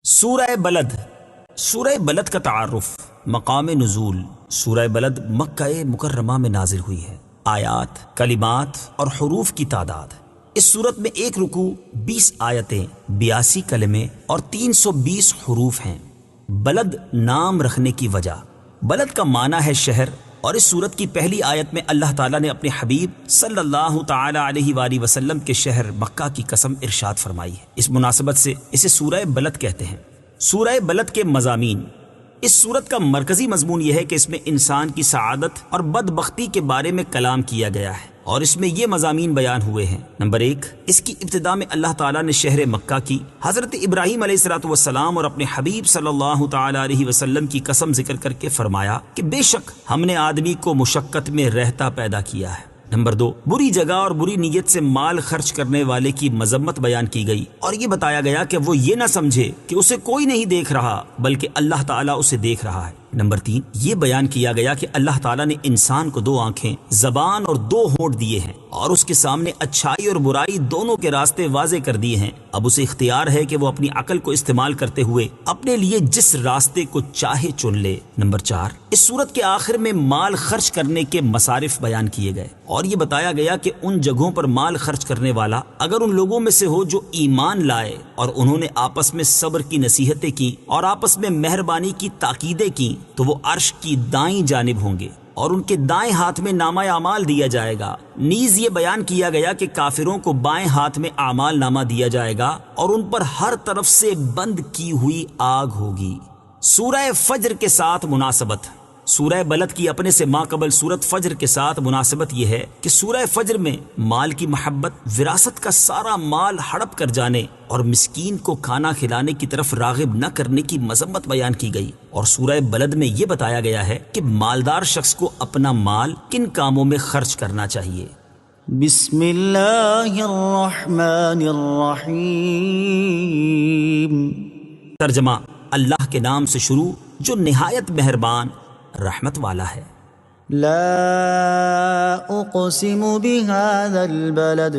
سورہ بلد۔ سورہ بلد کا تعارف، مقام نزول۔ سورہ بلد مکہ مکرمہ میں نازل ہوئی ہے۔ آیات، کلمات اور حروف کی تعداد: اس صورت میں ایک رکوع، 20 آیتیں، 82 کلمے اور 320 حروف ہیں۔ بلد نام رکھنے کی وجہ: بلد کا معنی ہے شہر، اور اس صورت کی پہلی آیت میں اللہ تعالیٰ نے اپنے حبیب صلی اللہ تعالیٰ علیہ وآلہ وسلم کے شہر مکہ کی قسم ارشاد فرمائی ہے۔ اس مناسبت سے اسے سورہ بلد کہتے ہیں۔ سورہ بلد کے مضامین: اس سورت کا مرکزی مضمون یہ ہے کہ اس میں انسان کی سعادت اور بدبختی کے بارے میں کلام کیا گیا ہے، اور اس میں یہ مضامین بیان ہوئے ہیں۔ نمبر 1، اس کی ابتدا میں اللہ تعالیٰ نے شہر مکہ کی حضرت ابراہیم علیہ السلام اور اپنے حبیب صلی اللہ تعالیٰ علیہ وسلم کی قسم ذکر کر کے فرمایا کہ بے شک ہم نے آدمی کو مشقت میں رہتا پیدا کیا ہے۔ نمبر 2، بری جگہ اور بری نیت سے مال خرچ کرنے والے کی مذمت بیان کی گئی، اور یہ بتایا گیا کہ وہ یہ نہ سمجھے کہ اسے کوئی نہیں دیکھ رہا بلکہ اللہ تعالیٰ اسے دیکھ رہا ہے۔ نمبر 3، یہ بیان کیا گیا کہ اللہ تعالیٰ نے انسان کو 2 آنکھیں، زبان اور 2 ہونٹ دیے ہیں، اور اس کے سامنے اچھائی اور برائی دونوں کے راستے واضح کر دیے ہیں۔ اب اسے اختیار ہے کہ وہ اپنی عقل کو استعمال کرتے ہوئے اپنے لیے جس راستے کو چاہے چن لے۔ نمبر 4، اس سورت کے آخر میں مال خرچ کرنے کے مصارف بیان کیے گئے، اور یہ بتایا گیا کہ ان جگہوں پر مال خرچ کرنے والا اگر ان لوگوں میں سے ہو جو ایمان لائے اور انہوں نے آپس میں صبر کی نصیحتیں کی اور آپس میں مہربانی کی تاکیدیں کی، تو وہ عرش کی دائیں جانب ہوں گے، اور ان کے دائیں ہاتھ میں نامہ اعمال دیا جائے گا۔ نیز یہ بیان کیا گیا کہ کافروں کو بائیں ہاتھ میں اعمال نامہ دیا جائے گا، اور ان پر ہر طرف سے بند کی ہوئی آگ ہوگی۔ سورہ فجر کے ساتھ مناسبت: سورہ بلد کی اپنے سے ماقبل سورت فجر کے ساتھ مناسبت یہ ہے کہ سورہ فجر میں مال کی محبت، وراثت کا سارا مال ہڑپ کر جانے اور مسکین کو کھانا کھلانے کی طرف راغب نہ کرنے کی مذمت بیان کی گئی، اور سورہ بلد میں یہ بتایا گیا ہے کہ مالدار شخص کو اپنا مال کن کاموں میں خرچ کرنا چاہیے۔ بسم اللہ الرحمن الرحیم۔ ترجمہ: اللہ کے نام سے شروع جو نہایت مہربان رحمت والا ہے۔ لا اقسم بهذا البلد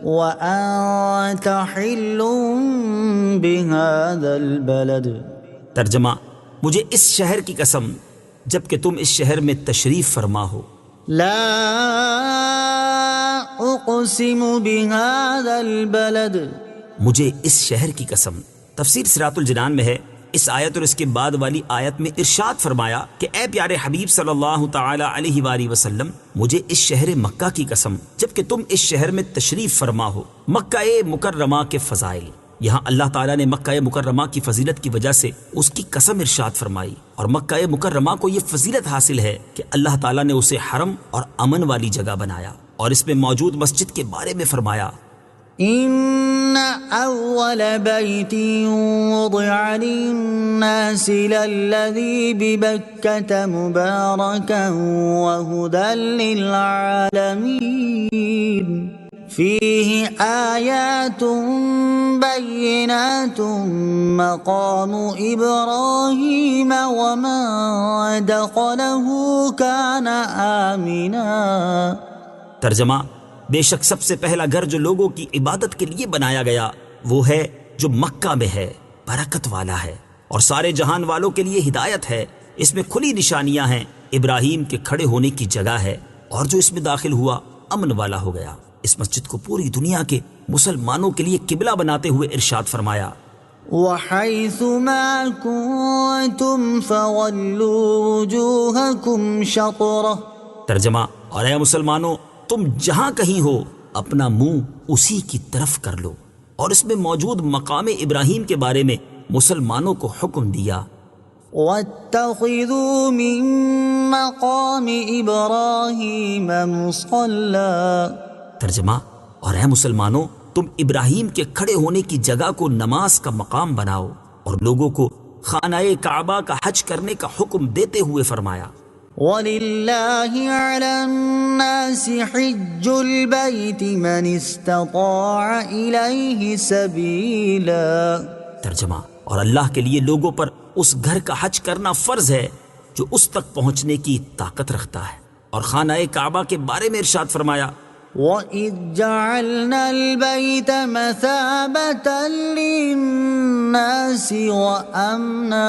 وانت حل بهذا البلد۔ ترجمہ: مجھے اس شہر کی قسم جبکہ تم اس شہر میں تشریف فرما ہو۔ لا اقسم بهذا البلد، مجھے اس شہر کی قسم۔ تفسیر صراط الجنان میں ہے، اس آیت اور اس کے بعد والی آیت میں ارشاد فرمایا کہ اے پیارے حبیب صلی اللہ تعالی علیہ وآلہ وسلم، مجھے اس شہر مکہ کی قسم جبکہ تم اس شہر میں تشریف فرما ہو۔ مکہ مکرمہ کے فضائل: یہاں اللہ تعالیٰ نے مکہ مکرمہ کی فضیلت کی وجہ سے اس کی قسم ارشاد فرمائی، اور مکہ مکرمہ کو یہ فضیلت حاصل ہے کہ اللہ تعالیٰ نے اسے حرم اور امن والی جگہ بنایا، اور اس میں موجود مسجد کے بارے میں فرمایا: ان اول بیت وضع للناس للذی ببکة مبارکا وہدی للعالمین فیہ آیات بینات مقام ابراہیم ومن دخلہ کان آمنا۔ ترجمہ: بے شک سب سے پہلا گھر جو لوگوں کی عبادت کے لیے بنایا گیا وہ ہے جو مکہ میں ہے، برکت والا ہے، اور سارے جہان والوں کے لیے ہدایت ہے۔ اس میں کھلی نشانیاں ہیں، ابراہیم کے کھڑے ہونے کی جگہ ہے، اور جو اس میں داخل ہوا امن والا ہو گیا۔ اس مسجد کو پوری دنیا کے مسلمانوں کے لیے قبلہ بناتے ہوئے ارشاد فرمایا: وحیث ما کنتم فولوا وجوہکم شطرہ۔ ترجمہ: اور اے مسلمانوں، تم جہاں کہیں ہو اپنا منہ اسی کی طرف کر لو، اور اس میں موجود مقام ابراہیم کے بارے میں مسلمانوں کو حکم دیا: واتخذوا من مقام ابراہیم مصلی۔ ترجمہ: اور اے مسلمانوں، تم ابراہیم کے کھڑے ہونے کی جگہ کو نماز کا مقام بناؤ، اور لوگوں کو خانہ کعبہ کا حج کرنے کا حکم دیتے ہوئے فرمایا: وَلِلَّهِ عَلَى النَّاسِ حِجُّ الْبَيْتِ مَنِ اسْتَطَاعَ إِلَيْهِ سَبِيلًا۔ ترجمہ: اور اللہ کے لیے لوگوں پر اس گھر کا حج کرنا فرض ہے جو اس تک پہنچنے کی طاقت رکھتا ہے، اور خانہ کعبہ کے بارے میں ارشاد فرمایا: وَإِذْ جَعَلْنَا الْبَيْتَ مَثَابَةً لِلنَّاسِ الناس وأمنا۔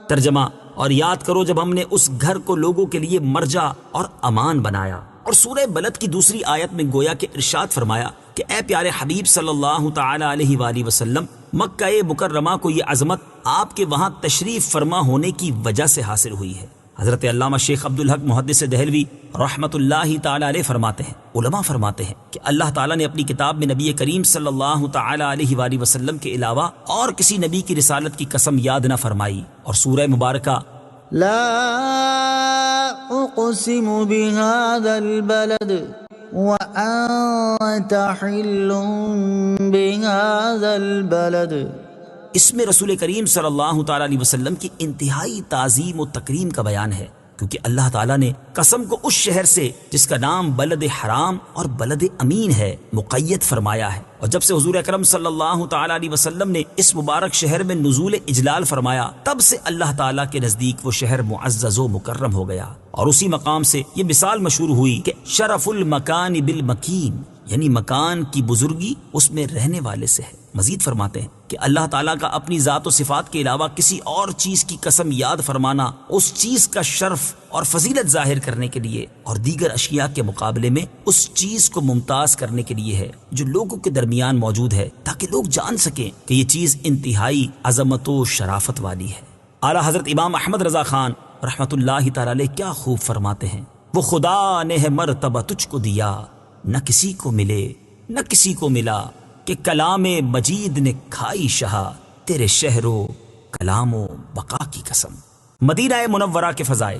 ترجمہ، اور یاد کرو جب ہم نے اس گھر کو لوگوں کے لیے مرجع اور امان بنایا۔ اور سورہ بلد کی دوسری آیت میں گویا کہ ارشاد فرمایا کہ اے پیارے حبیب صلی اللہ تعالی علیہ وآلہ وسلم، مکہ مکرمہ کو یہ عظمت آپ کے وہاں تشریف فرما ہونے کی وجہ سے حاصل ہوئی ہے۔ حضرت علامہ شیخ عبدالحق محدث دہلوی رحمۃ اللہ تعالی علیہ فرماتے ہیں، علماء فرماتے ہیں کہ اللہ تعالیٰ نے اپنی کتاب میں نبی کریم صلی اللہ تعالی علیہ وآلہ وسلم کے علاوہ اور کسی نبی کی رسالت کی قسم یاد نہ فرمائی، اور سورہ مبارکہ لا اقسم بهذا البلد وانت حل بهذا البلد، اس میں رسول کریم صلی اللہ تعالی علیہ وسلم کی انتہائی تعظیم و تکریم کا بیان ہے، کیونکہ اللہ تعالیٰ نے قسم کو اس شہر سے جس کا نام بلد حرام اور بلد امین ہے مقید فرمایا ہے، اور جب سے حضور اکرم صلی اللہ تعالی علیہ وسلم نے اس مبارک شہر میں نزول اجلال فرمایا، تب سے اللہ تعالیٰ کے نزدیک وہ شہر معزز و مکرم ہو گیا، اور اسی مقام سے یہ مثال مشہور ہوئی کہ شرف المکان بالمکین، یعنی مکان کی بزرگی اس میں رہنے والے سے ہے۔ مزید فرماتے ہیں کہ اللہ تعالیٰ کا اپنی ذات و صفات کے علاوہ کسی اور چیز کی قسم یاد فرمانا اس چیز کا شرف اور فضیلت ظاہر کرنے کے لیے اور دیگر اشیاء کے مقابلے میں اس چیز کو ممتاز کرنے کے لیے ہے جو لوگوں کے درمیان موجود ہے، تاکہ لوگ جان سکیں کہ یہ چیز انتہائی عظمت و شرافت والی ہے۔ اعلیٰ حضرت امام احمد رضا خان رحمۃ اللہ تعالی علیہ کیا خوب فرماتے ہیں، وہ خدا نے ہے مرتبہ تجھ کو دیا، نہ کسی کو ملے نہ کسی کو ملا، کہ کلام مجید نے کھائی شہا، تیرے شہر و کلام و بقا کی قسم۔ مدینہ منورہ کے فضائل،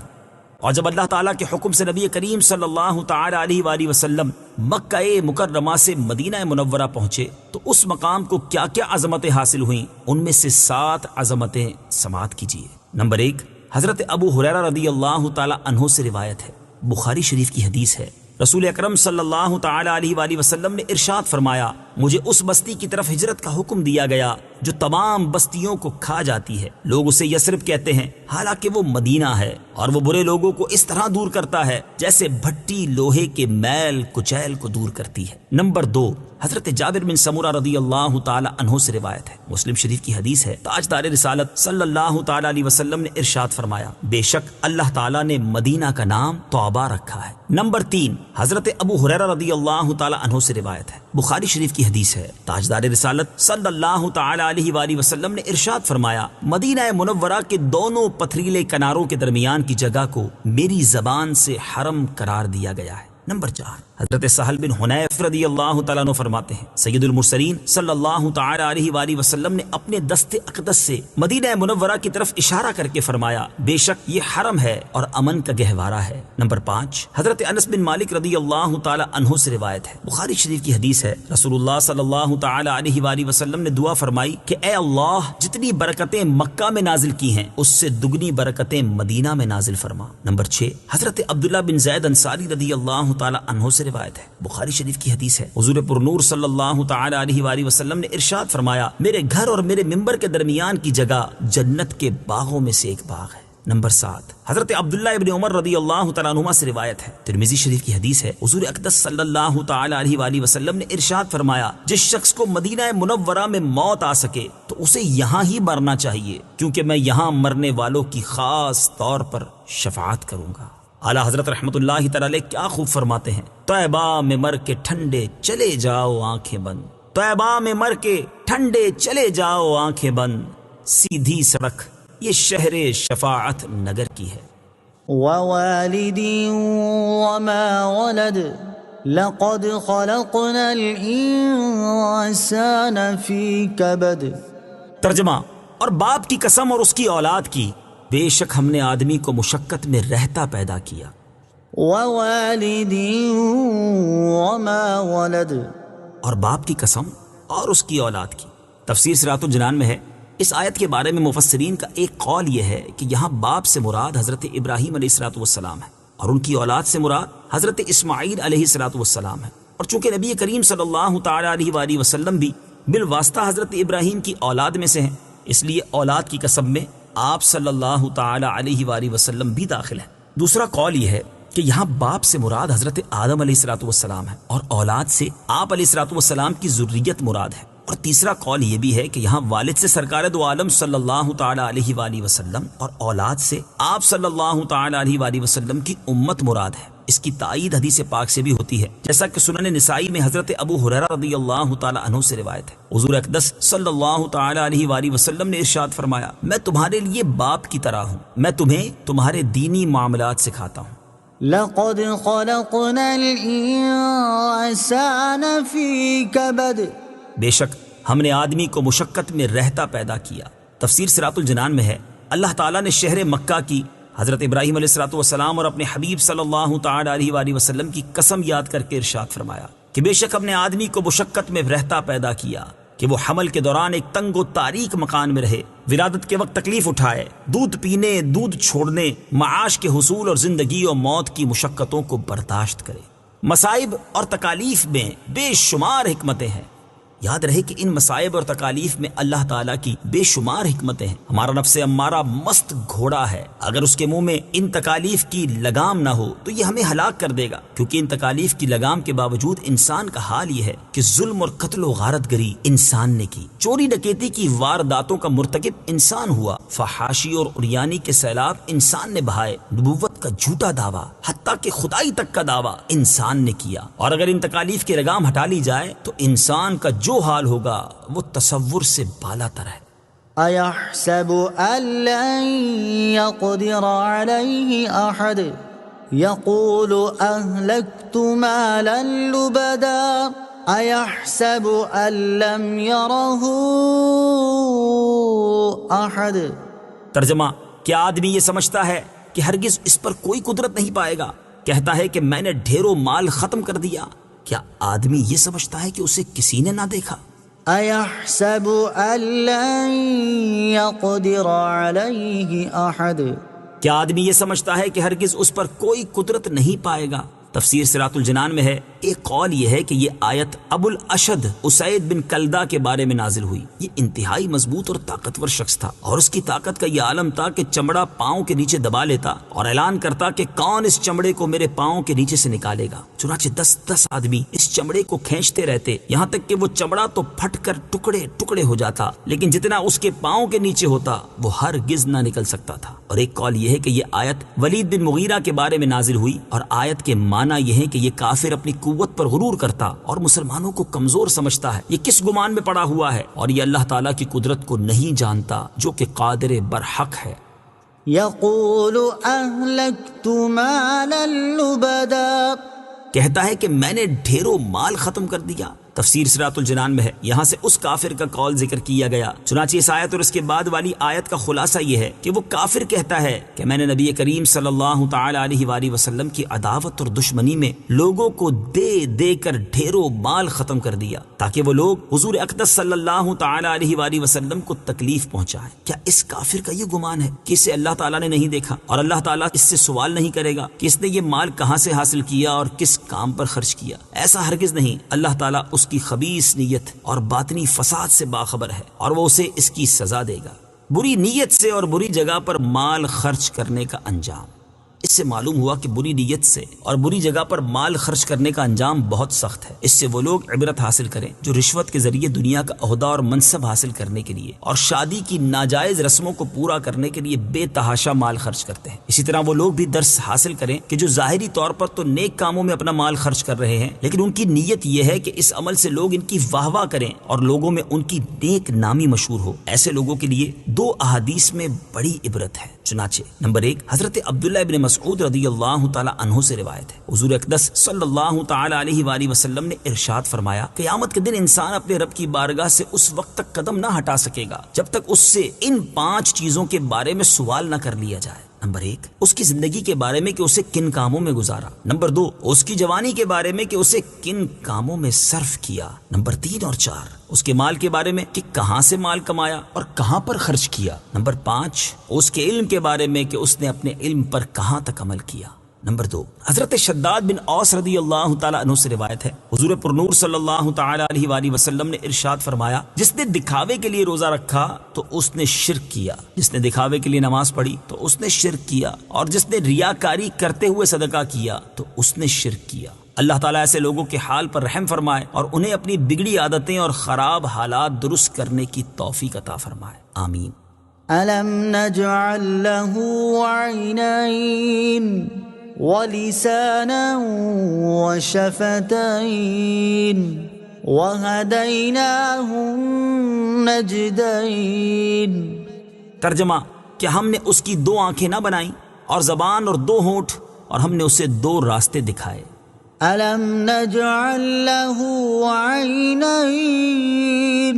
اور جب اللہ تعالیٰ کے حکم سے نبی کریم صلی اللہ تعالی علیہ وآلہ وسلم مکہ مکرمہ سے مدینہ منورہ پہنچے تو اس مقام کو کیا کیا عظمتیں حاصل ہوئیں، ان میں سے 7 عظمتیں سماعت کیجیے۔ نمبر 1، حضرت ابو ہریرہ رضی اللہ تعالی عنہ سے روایت ہے، بخاری شریف کی حدیث ہے، رسول اکرم صلی اللہ تعالی علیہ وآلہ وسلم نے ارشاد فرمایا، مجھے اس بستی کی طرف ہجرت کا حکم دیا گیا جو تمام بستیوں کو کھا جاتی ہے، لوگ اسے یثرب کہتے ہیں حالانکہ وہ مدینہ ہے، اور وہ برے لوگوں کو اس طرح دور کرتا ہے جیسے بھٹی لوہے کے میل کچیل کو دور کرتی ہے۔ نمبر 2، حضرت جابر بن سمورہ رضی اللہ تعالی عنہ سے روایت ہے، مسلم شریف کی حدیث ہے، تاجدار رسالت صلی اللہ تعالی علیہ وسلم نے ارشاد فرمایا، بے شک اللہ تعالی نے مدینہ کا نام طیبہ رکھا ہے۔ نمبر 3، حضرت ابو ہریرہ رضی اللہ تعالی عنہ سے روایت ہے، بخاری شریف کی حدیث ہے، تاجدار رسالت صلی اللہ تعالی علیہ وآلہ وسلم نے ارشاد فرمایا، مدینہ منورہ کے دونوں پتھریلے کناروں کے درمیان کی جگہ کو میری زبان سے حرم قرار دیا گیا ہے۔ نمبر 4، حضرت سہل بن حنیف رضی اللہ تعالیٰ عنہ فرماتے ہیں، سید المرسلین صلی اللہ تعالی علیہ وآلہ وسلم نے اپنے دست اقدس سے مدینہ منورہ کی طرف اشارہ کر کے فرمایا، بے شک یہ حرم ہے اور امن کا گہوارہ ہے۔ نمبر 5، حضرت انس بن مالک رضی اللہ تعالی عنہ سے روایت ہے، بخاری شریف کی حدیث ہے، رسول اللہ صلی اللہ تعالی علیہ وآلہ وسلم نے دعا فرمائی کہ اے اللہ، جتنی برکتیں مکہ میں نازل کی ہیں اس سے دگنی برکتیں مدینہ میں نازل فرما۔ نمبر 6، حضرت عبداللہ بن زید انصاری رضی اللہ تعالی عنہ سے روایت ہے، بخاری شریف کی حدیث ہے، حضور پرنور صلی اللہ تعالی علیہ وآلہ وسلم نے ارشاد فرمایا، میرے گھر اور میرے ممبر کے درمیان کی جگہ جنت کے باغوں میں سے ایک باغ ہے۔ نمبر 7، حضرت عبداللہ ابن عمر رضی اللہ تعالیٰ عنہما سے روایت ہے، ترمذی شریف کی حدیث ہے، حضور اقدس صلی اللہ تعالی علیہ وآلہ وسلم نے ارشاد فرمایا، جس شخص کو مدینہ منورہ میں موت آ سکے تو اسے یہاں ہی مرنا چاہیے، کیونکہ میں یہاں مرنے والوں کی خاص طور پر شفاعت کروں گا۔ اعلیٰ حضرت رحمۃ اللہ تعالی کیا خوب فرماتے ہیں، طیبہ میں مر کے ٹھنڈے چلے جاؤ آنکھیں بند، طیبہ میں مر کے ٹھنڈے چلے جاؤ آنکھیں بند، سیدھی سڑک یہ شہر شفاعت نگر کی ہے۔ ووالد وما ولد لقد خلقنا الانسان فی کبد۔ ترجمہ، اور باپ کی قسم اور اس کی اولاد کی، بے شک ہم نے آدمی کو مشقت میں رہتا پیدا کیا۔ ووالد وما ولد، اور باپ کی قسم اور اس کی اولاد کی۔ تفسیر صراط الجنان میں ہے، اس آیت کے بارے میں مفسرین کا ایک قول یہ ہے کہ یہاں باپ سے مراد حضرت ابراہیم علیہ الصلوۃ والسلام ہے، اور ان کی اولاد سے مراد حضرت اسماعیل علیہ الصلوۃ والسلام ہے، اور چونکہ نبی کریم صلی اللہ تعالی علیہ وآلہ وسلم بھی بالواسطہ حضرت ابراہیم کی اولاد میں سے ہیں، اس لیے اولاد کی قسم میں آپ صلی اللہ تعالی علیہ وآلہ وسلم بھی داخل ہیں۔ دوسرا قول یہ ہے کہ یہاں باپ سے مراد حضرت آدم علیہ الصلوۃ والسلام ہے، اور اولاد سے آپ علیہ الصلوۃ والسلام کی ذریت مراد ہے، اور تیسرا قول یہ بھی ہے کہ یہاں والد سے سرکار دو عالم صلی اللہ تعالی علیہ وآلہ وسلم اور اولاد سے آپ صلی اللہ تعالی علیہ وآلہ وسلم کی امت مراد ہے۔ اس کی تائید حدیث پاک سے بھی ہوتی ہے، جیسا کہ سنن نسائی میں حضرت ابو ہریرہ رضی اللہ تعالی عنہ سے روایت ہے، حضور اقدس صلی اللہ تعالی علیہ وآلہ وسلم نے ارشاد فرمایا، میں تمہارے لیے باپ کی طرح ہوں، میں تمہیں تمہارے دینی معاملات سکھاتا ہوں۔ لقد خلقنا الإنسان في كبد، بے شک ہم نے آدمی کو مشقت میں رہتا پیدا کیا۔ تفسیر صراط الجنان میں ہے، اللہ تعالیٰ نے شہر مکہ کی حضرت ابراہیم علیہ السلام اور اپنے حبیب صلی اللہ تعالی علیہ وآلہ وسلم کی قسم یاد کر کے ارشاد فرمایا کہ بے شک ہم نے آدمی کو مشقت میں رہتا پیدا کیا کہ وہ حمل کے دوران ایک تنگ و تاریک مکان میں رہے، ولادت کے وقت تکلیف اٹھائے، دودھ پینے، دودھ چھوڑنے، معاش کے حصول اور زندگی و موت کی مشقتوں کو برداشت کرے۔ مصائب اور تکالیف میں بے شمار حکمتیں ہیں۔ یاد رہے کہ ان مصائب اور تکالیف میں اللہ تعالیٰ کی بے شمار حکمتیں ہیں۔ ہمارا نفس امارہ مست گھوڑا ہے، اگر اس کے منہ میں ان تکالیف کی لگام نہ ہو تو یہ ہمیں ہلاک کر دے گا، کیونکہ ان تکالیف کی لگام کے باوجود انسان کا حال یہ ہے کہ ظلم اور قتل و غارت گری انسان نے کی، چوری ڈکیتی کی وارداتوں کا مرتکب انسان ہوا، فحاشی اور عریانی کے سیلاب انسان نے بہائے، نبوت کا جھوٹا دعویٰ حتیٰ کہ خدائی تک کا دعویٰ انسان نے کیا، اور اگر ان تکالیف کی لگام ہٹا لی جائے تو انسان کا جو حال ہوگا وہ تصور سے بالا تر ہے۔ أيحسب أن لن يقدر عليه أحد يقول أهلكت مالا لبدا أيحسب أن لم يره أحد۔ ترجمہ، کیا آدمی یہ سمجھتا ہے کہ ہرگز اس پر کوئی قدرت نہیں پائے گا؟ کہتا ہے کہ میں نے ڈھیروں مال ختم کر دیا۔ کیا آدمی یہ سمجھتا ہے کہ اسے کسی نے نہ دیکھا؟ أيحسب أن لن يقدر عليه أحد، کیا آدمی یہ سمجھتا ہے کہ ہرگز اس پر کوئی قدرت نہیں پائے گا؟ تفسیر صراط الجنان میں ہے، ایک قول یہ ہے کہ یہ آیت ابو الاشد اسید بن کلدہ کے بارے میں نازل ہوئی۔ یہ انتہائی مضبوط اور طاقتور شخص تھا، اور اس کی طاقت کا یہ عالم تھا کہ چمڑا پاؤں کے نیچے دبا لیتا اور اعلان کرتا کہ کون اس چمڑے کو میرے پاؤں کے نیچے سے نکالے گا۔ چنانچہ 10 آدمی اس چمڑے کو کھینچتے رہتے، یہاں تک کہ وہ چمڑا تو پھٹ کر ٹکڑے ٹکڑے ہو جاتا، لیکن جتنا اس کے پاؤں کے نیچے ہوتا وہ ہرگز نہ نکل سکتا تھا۔ اور ایک قول یہ ہے کہ یہ آیت ولید بن مغیرہ کے بارے میں نازل ہوئی، اور آیت کے معنی یہ ہے کہ یہ کافر اپنی قوت پر غرور کرتا اور مسلمانوں کو کمزور سمجھتا ہے۔ یہ کس گمان میں پڑا ہوا ہے، اور یہ اللہ تعالیٰ کی قدرت کو نہیں جانتا جو کہ قادر برحق ہے۔ يقول أهلكت مالا لبدا، کہتا ہے کہ میں نے ڈھیروں مال ختم کر دیا۔ تفسیر صراط الجنان میں ہے، یہاں سے اس کافر کا قول ذکر کیا گیا۔ چنانچہ اس آیت اور اس کے بعد والی آیت کا خلاصہ یہ ہے کہ وہ کافر کہتا ہے کہ میں نے نبی کریم صلی اللہ تعالی علیہ وآلہ وسلم کی عداوت اور دشمنی میں لوگوں کو دے دے کر ڈھیروں مال ختم کر دیا تاکہ وہ لوگ حضور اقدس صلی اللہ تعالی علیہ وآلہ وسلم کو تکلیف پہنچائیں۔ کیا اس کافر کا یہ گمان ہے کہ اسے اللہ تعالیٰ نے نہیں دیکھا، اور اللہ تعالیٰ اس سے سوال نہیں کرے گا کہ اس نے یہ مال کہاں سے حاصل کیا اور کس کام پر خرچ کیا؟ ایسا ہرگز نہیں۔ اللہ تعالیٰ اس کی خبیث نیت اور باطنی فساد سے باخبر ہے، اور وہ اسے اس کی سزا دے گا۔ بری نیت سے اور بری جگہ پر مال خرچ کرنے کا انجام۔ اس سے معلوم ہوا کہ بری نیت سے اور بری جگہ پر مال خرچ کرنے کا انجام بہت سخت ہے۔ اس سے وہ لوگ عبرت حاصل کریں جو رشوت کے ذریعے دنیا کا عہدہ اور منصب حاصل کرنے کے لیے اور شادی کی ناجائز رسموں کو پورا کرنے کے لیے بے تحاشا مال خرچ کرتے ہیں۔ اسی طرح وہ لوگ بھی درس حاصل کریں کہ جو ظاہری طور پر تو نیک کاموں میں اپنا مال خرچ کر رہے ہیں، لیکن ان کی نیت یہ ہے کہ اس عمل سے لوگ ان کی واہ واہ کریں اور لوگوں میں ان کی نیک نامی مشہور ہو۔ ایسے لوگوں کے لیے 2 احادیث میں بڑی عبرت ہے۔ چنانچہ نمبر 1 حضرت عبداللہ ابن مسعود رضی اللہ تعالی عنہ سے روایت ہے، حضور اقدس صلی اللہ تعالی علیہ وآلہ وسلم نے ارشاد فرمایا، قیامت کے دن انسان اپنے رب کی بارگاہ سے اس وقت تک قدم نہ ہٹا سکے گا جب تک اس سے ان 5 چیزوں کے بارے میں سوال نہ کر لیا جائے۔ نمبر 1 اس کی زندگی کے بارے میں کہ اسے کن کاموں میں گزارا۔ نمبر 2 اس کی جوانی کے بارے میں کہ اسے کن کاموں میں صرف کیا۔ نمبر 3 اور 4 اس کے مال کے بارے میں کہ کہاں سے مال کمایا اور کہاں پر خرچ کیا۔ نمبر 5 اس کے علم کے بارے میں کہ اس نے اپنے علم پر کہاں تک عمل کیا۔ نمبر 2 حضرت شداد بن اوس رضی اللہ تعالی عنہ سے روایت ہے، حضور پرنور صلی اللہ تعالی علیہ وآلہ وسلم نے ارشاد فرمایا، جس نے دکھاوے کے لیے روزہ رکھا تو اس نے شرک کیا، جس نے دکھاوے کے لیے نماز پڑھی تو اس نے شرک کیا، اور جس نے ریاکاری کرتے ہوئے صدقہ کیا تو اس نے شرک کیا۔ اللہ تعالیٰ ایسے لوگوں کے حال پر رحم فرمائے اور انہیں اپنی بگڑی عادتیں اور خراب حالات درست کرنے کی توفیق عطا فرمائے، آمین۔ أَلَمْ نَجْعَلْ لَهُ عَيْنَيْنِ وَلِسَانًا وَشَفَتَيْنِ وَهَدَيْنَاهُ النَّجْدَيْنِ۔ ترجمہ، کیا ہم نے اس کی 2 آنکھیں نہ بنائیں اور زبان اور 2 ہونٹ، اور ہم نے اسے 2 راستے دکھائے۔ أَلَمْ نَجْعَلْ لَهُ عَيْنَيْنِ،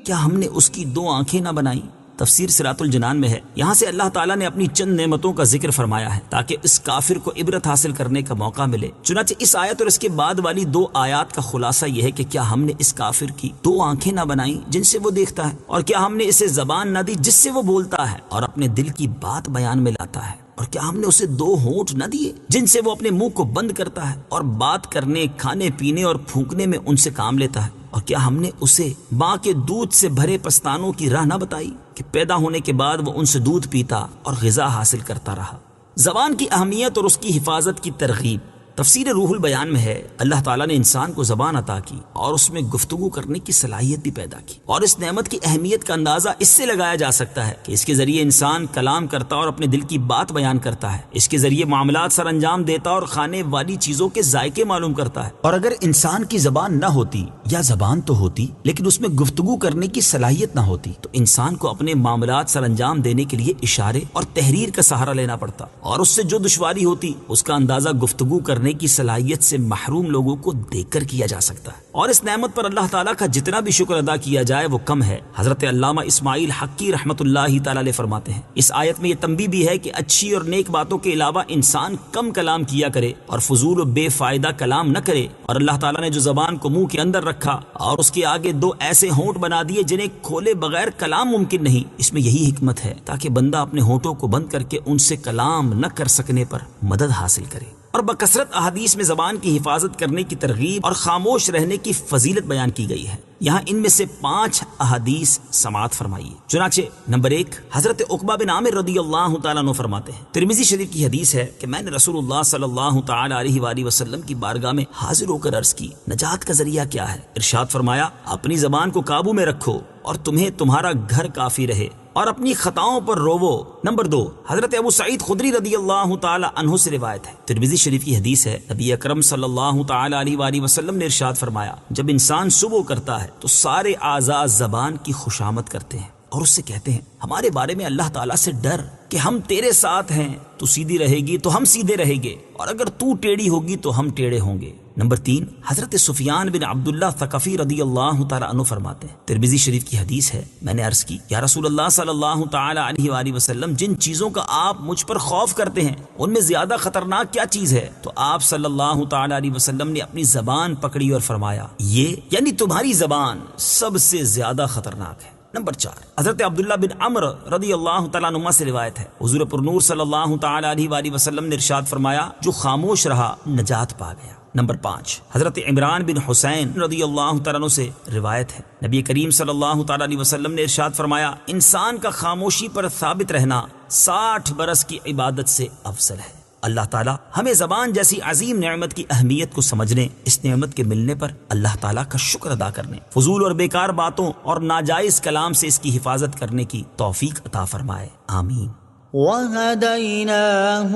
کیا ہم نے اس کی 2 آنکھیں نہ بنائیں؟ تفسیر صراط الجنان میں ہے، یہاں سے اللہ تعالیٰ نے اپنی چند نعمتوں کا ذکر فرمایا ہے تاکہ اس کافر کو عبرت حاصل کرنے کا موقع ملے۔ چنانچہ اس آیت اور اس کے بعد والی 2 آیات کا خلاصہ یہ ہے کہ کیا ہم نے اس کافر کی 2 آنکھیں نہ بنائیں جن سے وہ دیکھتا ہے، اور کیا ہم نے اسے زبان نہ دی جس سے وہ بولتا ہے اور اپنے دل کی بات بیان میں لاتا ہے، اور کیا ہم نے اسے 2 ہونٹ نہ دیے جن سے وہ اپنے منہ کو بند کرتا ہے اور بات کرنے، کھانے پینے اور پھونکنے میں ان سے کام لیتا ہے، اور کیا ہم نے اسے ماں کے دودھ سے بھرے پستانوں کی راہ نہ بتائی کہ پیدا ہونے کے بعد وہ ان سے دودھ پیتا اور غذا حاصل کرتا رہا۔ زبان کی اہمیت اور اس کی حفاظت کی ترغیب تفسیر روح البیان میں ہے۔ اللہ تعالیٰ نے انسان کو زبان عطا کی اور اس میں گفتگو کرنے کی صلاحیت بھی پیدا کی، اور اس نعمت کی اہمیت کا اندازہ اس سے لگایا جا سکتا ہے کہ اس کے ذریعے انسان کلام کرتا اور اپنے دل کی بات بیان کرتا ہے، اس کے ذریعے معاملات سر انجام دیتا اور کھانے والی چیزوں کے ذائقے معلوم کرتا ہے۔ اور اگر انسان کی زبان نہ ہوتی، یا زبان تو ہوتی لیکن اس میں گفتگو کرنے کی صلاحیت نہ ہوتی، تو انسان کو اپنے معاملات سر انجام دینے کے لیے اشارے اور تحریر کا سہارا لینا پڑتا، اور اس سے جو دشواری ہوتی اس کا اندازہ گفتگو کرنے کی صلاحیت سے محروم لوگوں کو دیکھ کر کیا جا سکتا ہے۔ اور اس نعمت پر اللہ تعالیٰ کا جتنا بھی شکر ادا کیا جائے وہ کم ہے۔ حضرت علامہ اسماعیل حقی رحمۃ اللہ تعالیٰ علیہ فرماتے ہیں، اس آیت میں یہ تنبیہ بھی ہے کہ اچھی اور نیک باتوں کے علاوہ انسان کم کلام کیا کرے اور فضول و بے فائدہ کلام نہ کرے، اور اللہ تعالیٰ نے جو زبان کو منہ کے اندر رکھا اور اس کے آگے 2 ایسے ہونٹ بنا دیے جنہیں کھولے بغیر کلام ممکن نہیں، اس میں یہی حکمت ہے تاکہ بندہ اپنے ہونٹوں کو بند کر کے ان سے کلام نہ کر سکنے پر مدد حاصل کرے۔ اور بکثرت احادیث میں زبان کی حفاظت کرنے کی ترغیب اور خاموش رہنے کی فضیلت بیان کی گئی ہے۔ یہاں ان میں سے 5 احادیث سماعت فرمائیے۔ چنانچہ نمبر 1، حضرت عقبہ بن عامر رضی اللہ تعالیٰ عنہ فرماتے ہیں، ترمذی شریف کی حدیث ہے کہ میں نے رسول اللہ صلی اللہ تعالی علیہ وآلہ وسلم کی بارگاہ میں حاضر ہو کر عرض کی، نجات کا ذریعہ کیا ہے؟ ارشاد فرمایا، اپنی زبان کو قابو میں رکھو اور تمہیں تمہارا گھر کافی رہے، اور اپنی خطاؤں پر روو۔ نمبر 2، حضرت ابو سعید خدری رضی اللہ تعالی عنہ سے روایت ہے، ترمذی شریف کی حدیث ہے، نبی اکرم صلی اللہ تعالی علیہ وآلہ وسلم نے ارشاد فرمایا، جب انسان صبح کرتا ہے تو سارے اعضاء زبان کی خوشامد کرتے ہیں اور اس سے کہتے ہیں، ہمارے بارے میں اللہ تعالیٰ سے ڈر کہ ہم تیرے ساتھ ہیں، تو سیدھی رہے گی تو ہم سیدھے رہیں گے، اور اگر تو ٹیڑھی ہوگی تو ہم ٹیڑھے ہوں گے۔ نمبر 3، حضرت سفیان بن عبداللہ ثقفی رضی اللہ تعالیٰ عنہ فرماتے ہیں، ترمذی شریف کی حدیث ہے، میں نے عرض کی، یا رسول اللہ صلی اللہ تعالی علیہ وآلہ وسلم، جن چیزوں کا آپ مجھ پر خوف کرتے ہیں ان میں زیادہ خطرناک کیا چیز ہے؟ تو آپ صلی اللہ تعالی علیہ وسلم نے اپنی زبان پکڑی اور فرمایا، یہ یعنی تمہاری زبان سب سے زیادہ خطرناک ہے۔ نمبر 4، حضرت عبداللہ بن عمر رضی اللہ تعالیٰ عنہ سے روایت ہے، حضور پرنور صلی اللہ تعالی علیہ وآلہ وسلم نے ارشاد فرمایا، جو خاموش رہا نجات پا گیا۔ نمبر 5، حضرت عمران بن حسین رضی اللہ تعالیٰ عنہ سے روایت ہے، نبی کریم صلی اللہ تعالی علیہ وسلم نے ارشاد فرمایا، انسان کا خاموشی پر ثابت رہنا 60 برس کی عبادت سے افضل ہے۔ اللہ تعالیٰ ہمیں زبان جیسی عظیم نعمت کی اہمیت کو سمجھنے، اس نعمت کے ملنے پر اللہ تعالیٰ کا شکر ادا کرنے، فضول اور بیکار باتوں اور ناجائز کلام سے اس کی حفاظت کرنے کی توفیق عطا فرمائے، آمین۔ وَهَدَيْنَاهُ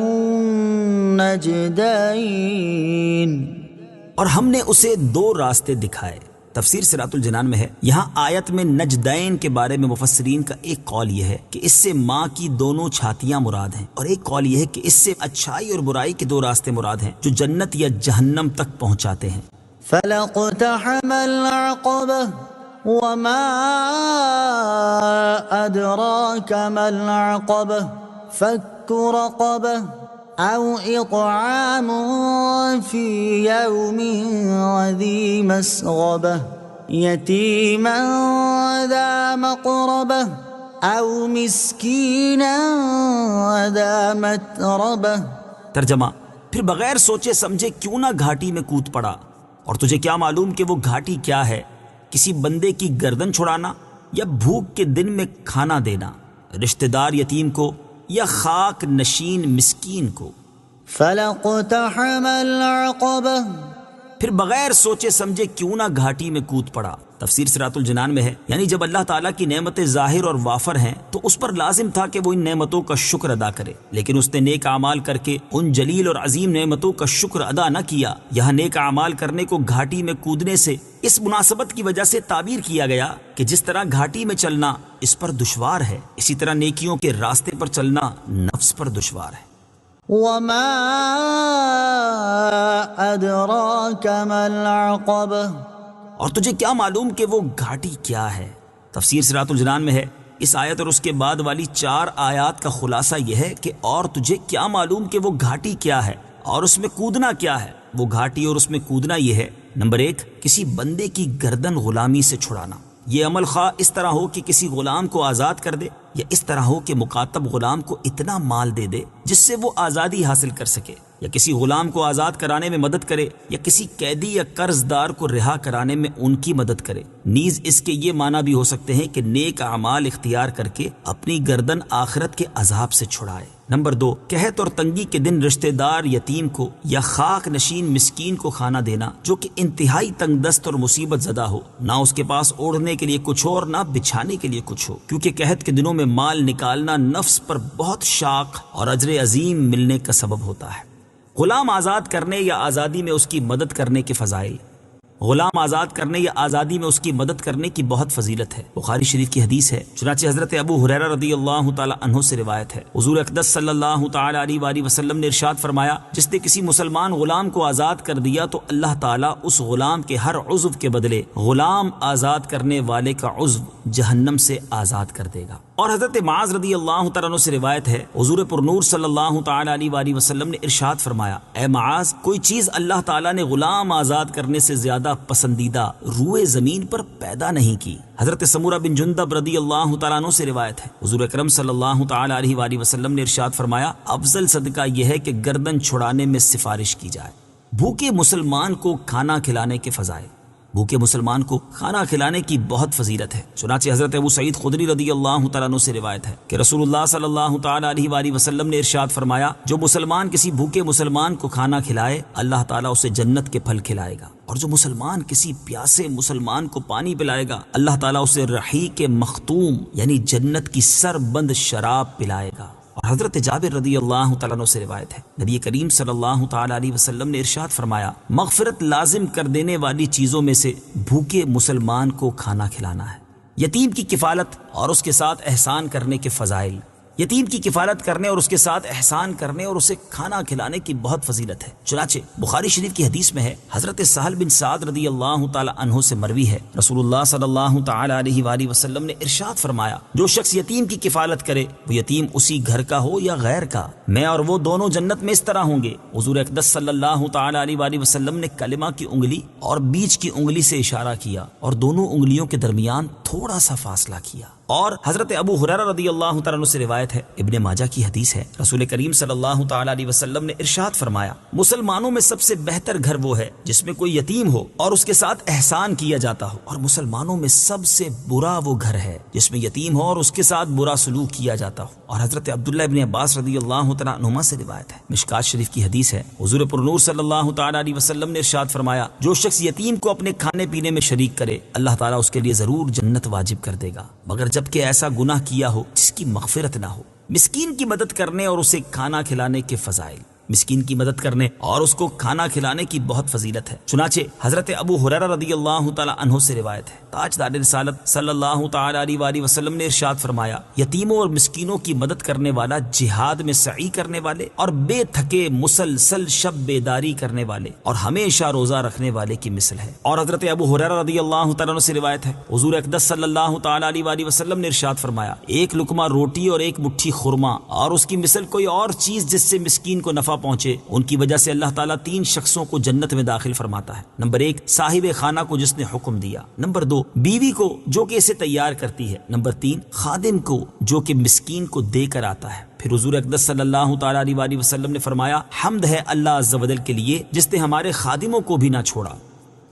النَّجْدَيْنِ، اور ہم نے اسے 2 راستے دکھائے۔ تفسیر صراط الجنان میں ہے، یہاں آیت میں نجدین کے بارے میں مفسرین کا ایک قول یہ ہے کہ اس سے ماں کی دونوں چھاتیاں مراد ہیں، اور ایک قول یہ ہے کہ اس سے اچھائی اور برائی کے 2 راستے مراد ہیں جو جنت یا جہنم تک پہنچاتے ہیں۔ فَلَاقْتَحَمَ الْعَقَبَةَ وَمَا أَدْرَاكَ مَا الْعَقَبَةُ فَكُّ رَقَبَةٍ أَوْ إِطْعَامٌ فِي يَوْمٍ ذِي مَسْغَبَةٍ يَتِيمًا ذَا مَقْرَبَةٍ أَوْ مِسْكِينًا ذَا مَتْرَبَةٍ۔ ترجمہ، پھر بغیر سوچے سمجھے کیوں نہ گھاٹی میں کود پڑا، اور تجھے کیا معلوم کہ وہ گھاٹی کیا ہے؟ کسی بندے کی گردن چھڑانا، یا بھوک کے دن میں کھانا دینا، رشتہ دار یتیم کو یا خاک نشین مسکین کو۔ فلاقتحم العقبہ، پھر بغیر سوچے سمجھے کیوں نہ گھاٹی میں کود پڑا۔ تفسیر صراط الجنان میں ہے، یعنی جب اللہ تعالیٰ کی نعمتیں ظاہر اور وافر ہیں تو اس پر لازم تھا کہ وہ ان نعمتوں کا شکر ادا کرے، لیکن اس نے نیک اعمال کر کے ان جلیل اور عظیم نعمتوں کا شکر ادا نہ کیا۔ یہاں نیک اعمال کرنے کو گھاٹی میں کودنے سے اس مناسبت کی وجہ سے تعبیر کیا گیا کہ جس طرح گھاٹی میں چلنا اس پر دشوار ہے، اسی طرح نیکیوں کے راستے پر چلنا نفس پر دشوار ہے۔ وما ادراک ما العقبہ، اور تجھے کیا معلوم کہ وہ گھاٹی کیا ہے؟ تفسیر صراط الجنان میں ہے، اس آیت اور اس کے بعد والی 4 آیات کا خلاصہ یہ ہے کہ اور تجھے کیا معلوم کہ وہ گھاٹی کیا ہے اور اس میں کودنا کیا ہے۔ وہ گھاٹی اور اس میں کودنا یہ ہے، نمبر 1، کسی بندے کی گردن غلامی سے چھڑانا۔ یہ عمل خواہ اس طرح ہو کہ کسی غلام کو آزاد کر دے، یا اس طرح ہو کہ مکاتب غلام کو اتنا مال دے دے جس سے وہ آزادی حاصل کر سکے، یا کسی غلام کو آزاد کرانے میں مدد کرے، یا کسی قیدی یا قرض دار کو رہا کرانے میں ان کی مدد کرے۔ نیز اس کے یہ معنی بھی ہو سکتے ہیں کہ نیک اعمال اختیار کر کے اپنی گردن آخرت کے عذاب سے چھڑائے۔ نمبر 2، قحط اور تنگی کے دن رشتہ دار یتیم کو یا خاک نشین مسکین کو کھانا دینا جو کہ انتہائی تنگ دست اور مصیبت زدہ ہو، نہ اس کے پاس اوڑھنے کے لیے کچھ ہو اور نہ بچھانے کے لیے کچھ ہو، کیونکہ قحط کے دنوں میں مال نکالنا نفس پر بہت شاق اور اجر عظیم ملنے کا سبب ہوتا ہے۔ غلام آزاد کرنے یا آزادی میں اس کی مدد کرنے کے فضائل۔ غلام آزاد کرنے یا آزادی میں اس کی مدد کرنے کی بہت فضیلت ہے۔ بخاری شریف کی حدیث ہے، چنانچہ حضرت ابو ہریرہ رضی اللہ تعالی عنہ سے روایت ہے، حضور اقدس صلی اللہ تعالی علیہ وآلہ وسلم نے ارشاد فرمایا، جس نے کسی مسلمان غلام کو آزاد کر دیا تو اللہ تعالیٰ اس غلام کے ہر عضو کے بدلے غلام آزاد کرنے والے کا عضو جہنم سے آزاد کر دے گا۔ اور حضرت معاذ رضی اللہ تعالیٰ عنہ سے روایت ہے، حضور پر نور صلی اللہ تعالی علیہ وآلہ وسلم نے ارشاد فرمایا، اے معاذ، کوئی چیز اللہ تعالیٰ نے غلام آزاد کرنے سے زیادہ پسندیدہ روئے زمین پر پیدا نہیں کی۔ حضرت سمورہ بن جندب رضی اللہ تعالیٰ عنہ سے روایت ہے، حضور اکرم صلی اللہ تعالی علیہ وآلہ وسلم نے ارشاد فرمایا، افضل صدقہ یہ ہے کہ گردن چھڑانے میں سفارش کی جائے۔ بھوکے مسلمان کو کھانا کھلانے کے فضائل۔ بھوکے مسلمان کو کھانا کھلانے کی بہت فضیلت ہے، چنانچہ حضرت ابو سعید خدری رضی اللہ تعالیٰ عنہ سے روایت ہے کہ رسول اللہ صلی اللہ تعالی علیہ وآلہ وسلم نے ارشاد فرمایا، جو مسلمان کسی بھوکے مسلمان کو کھانا کھلائے اللہ تعالیٰ اسے جنت کے پھل کھلائے گا، اور جو مسلمان کسی پیاسے مسلمان کو پانی پلائے گا اللہ تعالیٰ اسے رحیق مختوم یعنی جنت کی سر بند شراب پلائے گا۔ اور حضرت جابر رضی اللہ تعالیٰ عنہ سے روایت ہے، نبی کریم صلی اللہ تعالیٰ علیہ وسلم نے ارشاد فرمایا، مغفرت لازم کر دینے والی چیزوں میں سے بھوکے مسلمان کو کھانا کھلانا ہے۔ یتیم کی کفالت اور اس کے ساتھ احسان کرنے کے فضائل۔ یتیم کی کفالت کرنے اور اس کے ساتھ احسان کرنے اور اسے کھانا کھلانے کی بہت فضیلت ہے، چنانچہ بخاری شریف کی حدیث میں ہے، حضرت سہل بن سعد رضی اللہ تعالی عنہ سے مروی ہے، رسول اللہ صلی اللہ تعالی علیہ وآلہ وسلم نے ارشاد فرمایا، جو شخص یتیم کی کفالت کرے وہ یتیم اسی گھر کا ہو یا غیر کا، میں اور وہ دونوں جنت میں اس طرح ہوں گے۔ حضور اقدس صلی اللہ تعالی علیہ وآلہ وسلم نے کلمہ کی انگلی اور بیچ کی انگلی سے اشارہ کیا اور دونوں انگلیوں کے درمیان تھوڑا سا فاصلہ کیا۔ اور حضرت ابو ہریرہ رضی اللہ تعالیٰ عنہ سے روایت ہے، ابن ماجہ کی حدیث ہے، رسول کریم صلی اللہ تعالی علیہ وسلم نے ارشاد فرمایا، مسلمانوں میں سب سے بہتر گھر وہ ہے جس میں کوئی یتیم ہو اور اس کے ساتھ احسان کیا جاتا ہو، اور مسلمانوں میں سب سے برا وہ گھر ہے جس میں یتیم ہو اور اس کے ساتھ برا سلوک کیا جاتا ہو۔ اور حضرت عبداللہ ابن عباس رضی اللہ تعالیٰ عنہما سے روایت ہے، مشکات شریف کی حدیث ہے، حضور پر نور صلی اللہ تعالی علیہ وسلم نے ارشاد فرمایا، جو شخص یتیم کو اپنے کھانے پینے میں شریک کرے اللہ تعالیٰ اس کے لیے ضرور جنت واجب کر دے گا، مگر جبکہ ایسا گناہ کیا ہو جس کی مغفرت نہ ہو۔ مسکین کی مدد کرنے اور اسے کھانا کھلانے کے فضائل۔ مسکین کی مدد کرنے اور اس کو کھانا کھلانے کی بہت فضیلت ہے، چنانچہ حضرت ابو ہریرہ رضی اللہ تعالی عنہ سے روایت ہے، تاجدار رسالت صلی اللہ تعالی علیہ وآلہ وسلم نے ارشاد فرمایا، یتیموں اور مسکینوں کی مدد کرنے والا جہاد میں سعی کرنے والے اور بے تھکے مسلسل شب بیداری کرنے والے اور ہمیشہ روزہ رکھنے والے کی مثل ہے۔ اور حضرت ابو ہریرہ رضی اللہ تعالی عنہ سے روایت ہے، حضور اقدس صلی اللہ تعالی علیہ وآلہ وسلم نے ارشاد فرمایا، ایک لقمہ روٹی اور ایک مٹھی خرما اور اس کی مثل کوئی اور چیز جس سے مسکین کو نفع پہنچے، ان کی وجہ سے اللہ تعالیٰ 3 شخصوں کو جنت میں داخل فرماتا ہے۔ نمبر 1، صاحب خانہ کو جس نے حکم دیا۔ نمبر 2، بیوی کو جو کہ اسے تیار کرتی ہے۔ نمبر 3، خادم کو جو کہ مسکین کو دے کر آتا ہے۔ پھر حضور اقدس صلی اللہ تعالی علیہ وآلہ وسلم نے فرمایا، حمد ہے اللہ عز و جل کے لیے جس نے ہمارے خادموں کو بھی نہ چھوڑا۔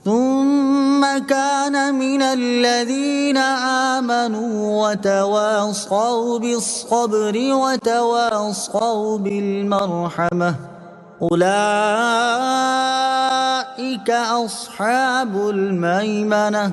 ثم كان من الذين آمنوا وتواصوا بالصبر وتواصوا بالمرحمة اولئک اصحاب المیمنہ.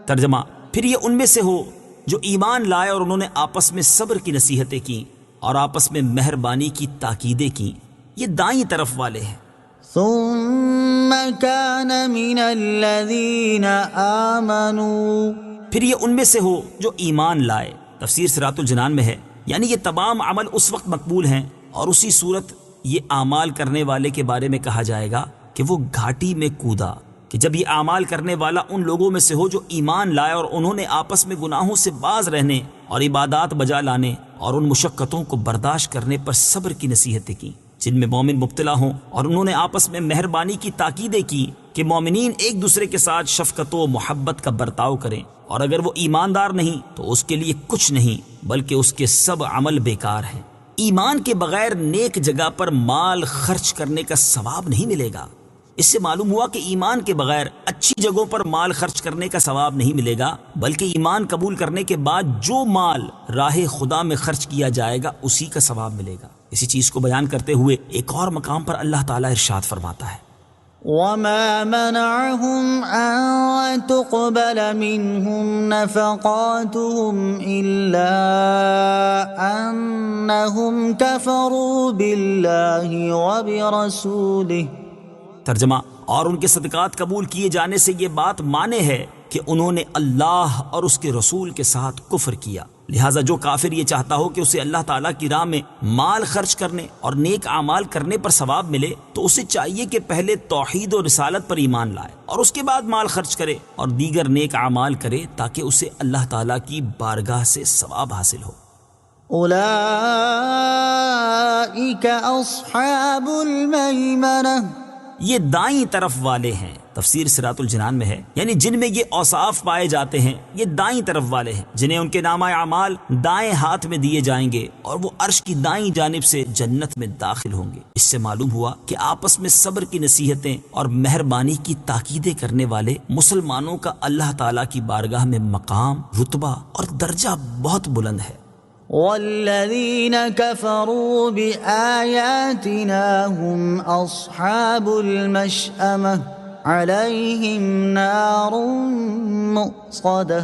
ترجمہ: پھر یہ ان میں سے ہو جو ایمان لائے اور انہوں نے آپس میں صبر کی نصیحتیں کی اور آپس میں مہربانی کی تاکیدیں کی، یہ دائیں طرف والے ہیں. ثم كان من الذین آمنوا. پھر یہ ان میں سے ہو جو ایمان لائے. تفسیر صراط الجنان میں ہے، یعنی یہ تمام عمل اس وقت مقبول ہیں اور اسی صورت یہ اعمال کرنے والے کے بارے میں کہا جائے گا کہ وہ گھاٹی میں کودا، کہ جب یہ اعمال کرنے والا ان لوگوں میں سے ہو جو ایمان لائے اور انہوں نے آپس میں گناہوں سے باز رہنے اور عبادات بجا لانے اور ان مشقتوں کو برداشت کرنے پر صبر کی نصیحتیں کی جن میں مومن مبتلا ہوں، اور انہوں نے آپس میں مہربانی کی تاکیدیں کی کہ مومنین ایک دوسرے کے ساتھ شفقت و محبت کا برتاؤ کریں، اور اگر وہ ایماندار نہیں تو اس کے لیے کچھ نہیں بلکہ اس کے سب عمل بیکار ہیں. ایمان کے بغیر نیک جگہ پر مال خرچ کرنے کا ثواب نہیں ملے گا. اس سے معلوم ہوا کہ ایمان کے بغیر اچھی جگہوں پر مال خرچ کرنے کا ثواب نہیں ملے گا، بلکہ ایمان قبول کرنے کے بعد جو مال راہ خدا میں خرچ کیا جائے گا اسی کا ثواب ملے گا. اسی چیز کو بیان کرتے ہوئے ایک اور مقام پر اللہ تعالیٰ ارشاد فرماتا ہے: وما منعهم أن تقبل منهم نفقاتهم إلا أنهم كفروا بالله وبرسوله. ترجمہ: اور ان کے صدقات قبول کیے جانے سے یہ بات مانے ہے کہ انہوں نے اللہ اور اس کے رسول کے ساتھ کفر کیا. لہٰذا جو کافر یہ چاہتا ہو کہ اسے اللہ تعالیٰ کی راہ میں مال خرچ کرنے اور نیک اعمال کرنے پر ثواب ملے تو اسے چاہیے کہ پہلے توحید و رسالت پر ایمان لائے اور اس کے بعد مال خرچ کرے اور دیگر نیک اعمال کرے تاکہ اسے اللہ تعالیٰ کی بارگاہ سے ثواب حاصل ہو. اولئک اصحاب المیمنہ. یہ دائیں طرف والے ہیں. تفسیر صراط الجنان میں ہے، یعنی جن میں یہ اوصاف پائے جاتے ہیں یہ دائیں طرف والے ہیں، جنہیں ان کے نامہ اعمال دائیں ہاتھ میں دیے جائیں گے اور وہ عرش کی دائیں جانب سے جنت میں داخل ہوں گے. اس سے معلوم ہوا کہ آپس میں صبر کی نصیحتیں اور مہربانی کی تاکیدیں کرنے والے مسلمانوں کا اللہ تعالیٰ کی بارگاہ میں مقام، رتبہ اور درجہ بہت بلند ہے. والذین کفروا بآیاتنا هم اصحاب المشأمہ علیہم نار مؤصدہ.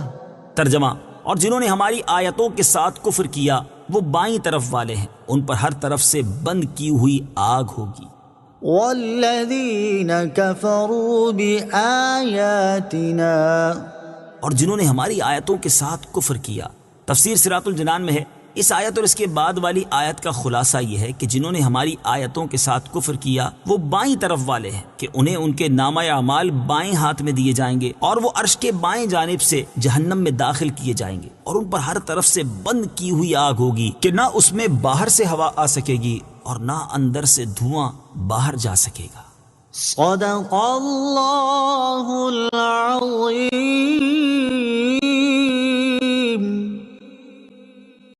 ترجمہ: اور جنہوں نے ہماری آیتوں کے ساتھ کفر کیا وہ بائیں طرف والے ہیں، ان پر ہر طرف سے بند کی ہوئی آگ ہوگی. والذین کفروا بآیاتنا. اور جنہوں نے ہماری آیتوں کے ساتھ کفر کیا. تفسیر صراط الجنان میں ہے، اس آیت اور اس کے بعد والی آیت کا خلاصہ یہ ہے کہ جنہوں نے ہماری آیتوں کے ساتھ کفر کیا وہ بائیں طرف والے ہیں کہ انہیں ان کے نامہ اعمال بائیں ہاتھ میں دیے جائیں گے اور وہ عرش کے بائیں جانب سے جہنم میں داخل کیے جائیں گے اور ان پر ہر طرف سے بند کی ہوئی آگ ہوگی کہ نہ اس میں باہر سے ہوا آ سکے گی اور نہ اندر سے دھواں باہر جا سکے گا. صدق اللہ العظیم.